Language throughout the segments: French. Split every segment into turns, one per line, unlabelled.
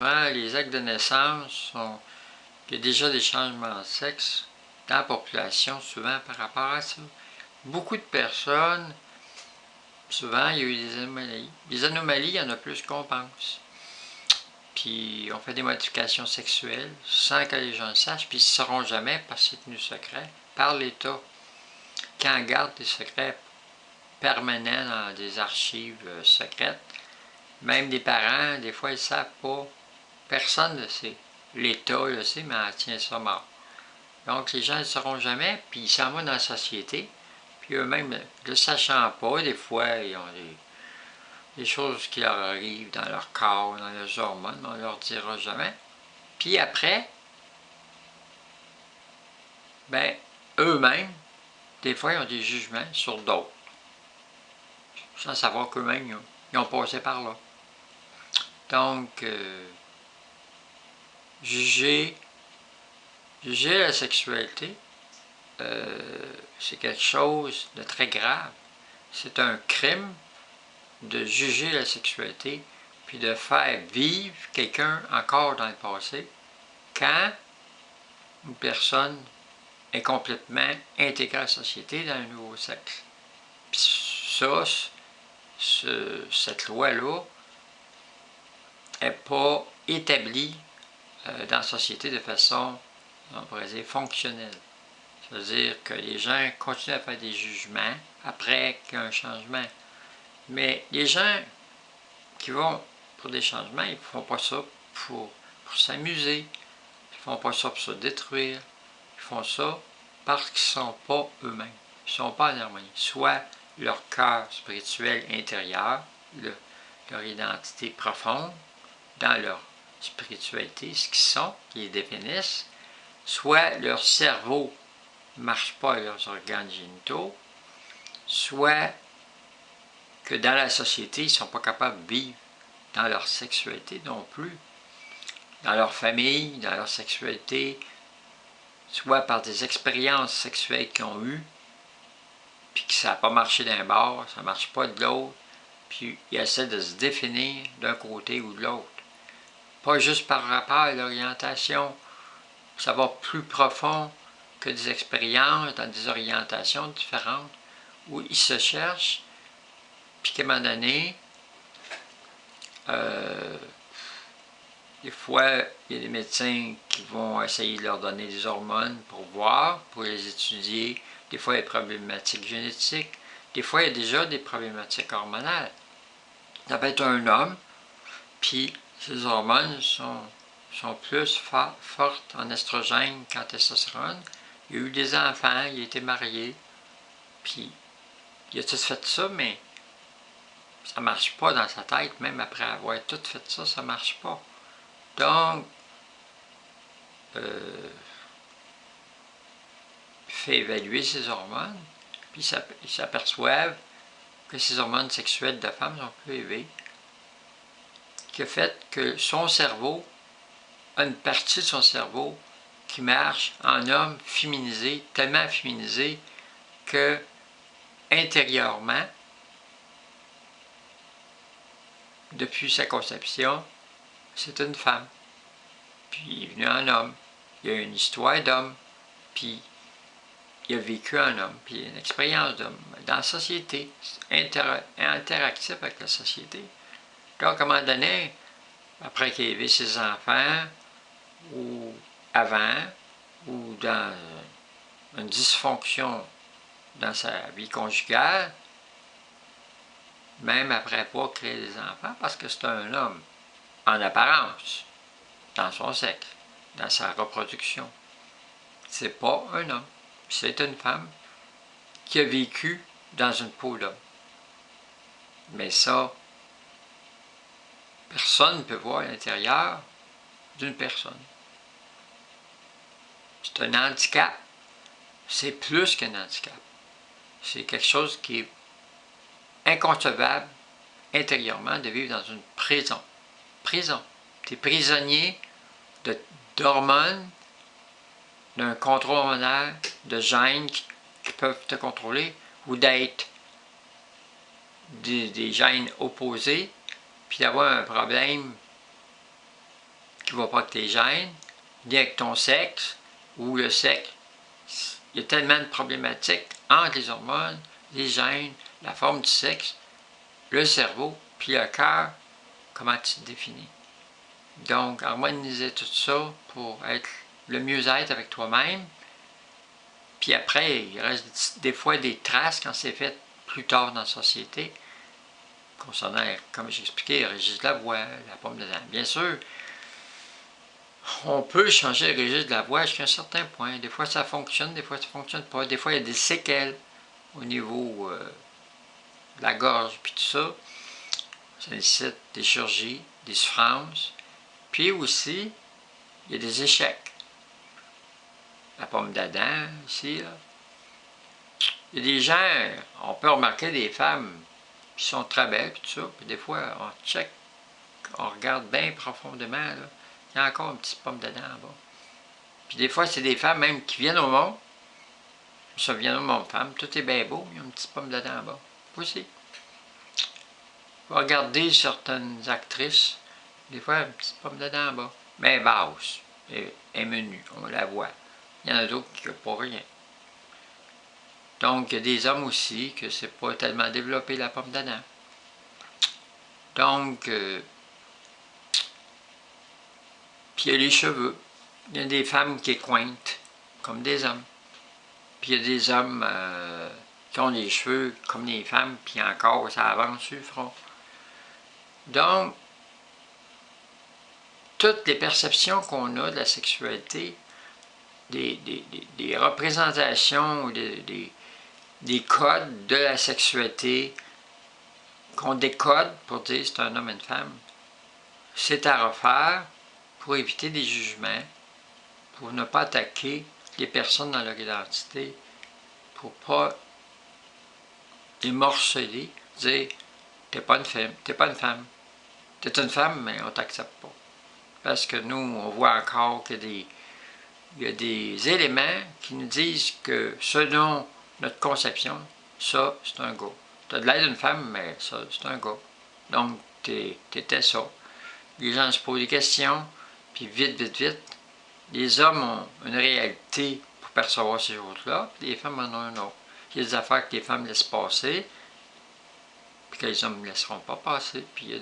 Les actes de naissance sont... Il y a déjà des changements de sexe dans la population, souvent par rapport à ça. Beaucoup de personnes, souvent, il y a eu des anomalies. Les anomalies, il y en a plus qu'on pense. Puis on fait des modifications sexuelles sans que les gens le sachent, puis ils ne sauront jamais parce que c'est tenu secret par l'État. Quand on garde des secrets permanents dans des archives secrètes, même les parents, des fois, ils ne savent pas. Personne ne le sait. L'État le sait, mais elle tient ça mort. Donc les gens ne le sauront jamais, puis ils s'en vont dans la société. Puis eux-mêmes, ne le sachant pas, des fois, ils ont des choses qui leur arrivent dans leur corps, dans leurs hormones, mais on ne leur dira jamais. Puis après, ben, eux-mêmes, des fois, ils ont des jugements sur d'autres, sans savoir qu'eux-mêmes, ils ont passé par là. Donc, juger la sexualité, c'est quelque chose de très grave. C'est un crime de juger la sexualité, puis de faire vivre quelqu'un encore dans le passé, quand une personne est complètement intégrée à la société dans un nouveau sexe. Puis ça, cette loi-là n'est pas établie dans la société de façon, on pourrait dire, fonctionnelle. C'est-à-dire que les gens continuent à faire des jugements après qu'il y a un changement. Mais les gens qui vont pour des changements, ils ne font pas ça pour s'amuser. Ils ne font pas ça pour se détruire. Ils font ça parce qu'ils ne sont pas eux-mêmes. Ils ne sont pas en harmonie. Soit leur cœur spirituel intérieur, leur identité profonde, dans leur spiritualité, ce qu'ils sont, qui les définissent, soit leur cerveau ne marche pas à leurs organes génitaux, soit que dans la société, ils ne sont pas capables de vivre dans leur sexualité non plus, dans leur famille, dans leur sexualité, soit par des expériences sexuelles qu'ils ont eues, puis que ça n'a pas marché d'un bord, ça ne marche pas de l'autre, puis ils essaient de se définir d'un côté ou de l'autre. Pas juste par rapport à l'orientation, ça va plus profond que des expériences dans des orientations différentes, où ils se cherchent, puis qu'à un moment donné, des fois, il y a des médecins qui vont essayer de leur donner des hormones pour voir, pour les étudier. Des fois, il y a des problématiques génétiques. Des fois, il y a déjà des problématiques hormonales. Ça peut être un homme, puis ses hormones sont plus fortes en estrogène qu'en testostérone. Il a eu des enfants, il a été marié, puis il a tout fait ça, mais ça ne marche pas dans sa tête, même après avoir tout fait ça, ça ne marche pas. Donc, il fait évaluer ses hormones, puis ils s'aperçoivent que ses hormones sexuelles de femme sont plus élevées, qui a fait que son cerveau a une partie de son cerveau qui marche en homme féminisé, tellement féminisé que intérieurement, depuis sa conception, c'est une femme. Puis il est venu en homme. Il a une histoire d'homme. Puis il a vécu en homme. Puis il a une expérience d'homme. Dans la société, interactif avec la société. Donc à un moment donné, après qu'il ait élevé ses enfants, ou avant, ou dans une dysfonction dans sa vie conjugale, même après pas créer des enfants, parce que c'est un homme, en apparence, dans son sexe, dans sa reproduction. C'est pas un homme, c'est une femme qui a vécu dans une peau d'homme. Mais ça, personne ne peut voir l'intérieur d'une personne. C'est un handicap. C'est plus qu'un handicap. C'est quelque chose qui est inconcevable intérieurement de vivre dans une prison. Prison. Tu es prisonnier d'hormones, d'un contrôle hormonal, de gènes qui peuvent te contrôler, ou d'être des gènes opposés, puis d'avoir un problème qui ne va pas avec tes gènes, ni avec ton sexe, ou le sexe. Il y a tellement de problématiques entre les hormones, les gènes, la forme du sexe, le cerveau, puis le cœur, comment tu te définis. Donc, harmoniser tout ça pour être le mieux-être avec toi-même. Puis après, il reste des fois des traces quand c'est fait plus tard dans la société, concernant, comme j'ai expliqué, le registre de la voix, la pomme de dents. Bien sûr, on peut changer le registre de la voix jusqu'à un certain point. Des fois, ça fonctionne, des fois, ça ne fonctionne pas. Des fois, il y a des séquelles au niveau de la gorge, puis tout ça. Ça nécessite des chirurgies, des souffrances. Puis aussi, il y a des échecs. La pomme d'Adam, ici, là. Il y a des gens, on peut remarquer des femmes qui sont très belles, puis tout ça, puis des fois, on check, on regarde bien profondément, là, il y a encore une petite pomme d'Adam en bas. Puis des fois, c'est des femmes même qui viennent au monde, ça vient au monde femme, tout est bien beau, il y a une petite pomme d'Adam en bas. Aussi. Regardez certaines actrices, des fois, une petite pomme d'Adam en bas, mais basse, et menue, on la voit. Il y en a d'autres qui n'ont pas rien. Donc, il y a des hommes aussi que c'est pas tellement développé la pomme d'Adam. Donc, puis il y a les cheveux. Il y a des femmes qui cointent, comme des hommes. Puis il y a des hommes qui ont les cheveux comme les femmes, puis encore, ça avance sur le front. Donc, toutes les perceptions qu'on a de la sexualité, des représentations, des codes de la sexualité qu'on décode pour dire c'est un homme et une femme, c'est à refaire pour éviter des jugements, pour ne pas attaquer les personnes dans leur identité, pour ne pas les morceler, dire t'es pas une femme, t'es pas une femme. T'es une femme, mais on t'accepte pas. Parce que nous, on voit encore qu'il y a des éléments qui nous disent que selon notre conception, ça, c'est un gars. T'as de l'air d'une femme, mais ça, c'est un gars. Donc, t'étais ça. Les gens se posent des questions, puis vite, vite, vite, les hommes ont une réalité pour percevoir ces choses-là, puis les femmes en ont une autre. Il y a des affaires que les femmes laissent passer, puis que les hommes ne laisseront pas passer, puis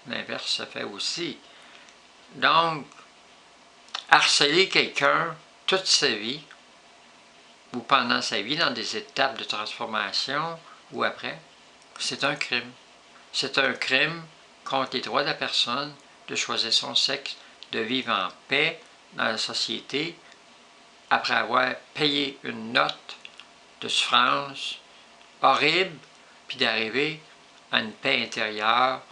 l'inverse se fait aussi. Donc, harceler quelqu'un toute sa vie, ou pendant sa vie, dans des étapes de transformation, ou après, c'est un crime. C'est un crime contre les droits de la personne de choisir son sexe, de vivre en paix dans la société, après avoir payé une note de souffrance horrible, puis d'arriver à une paix intérieure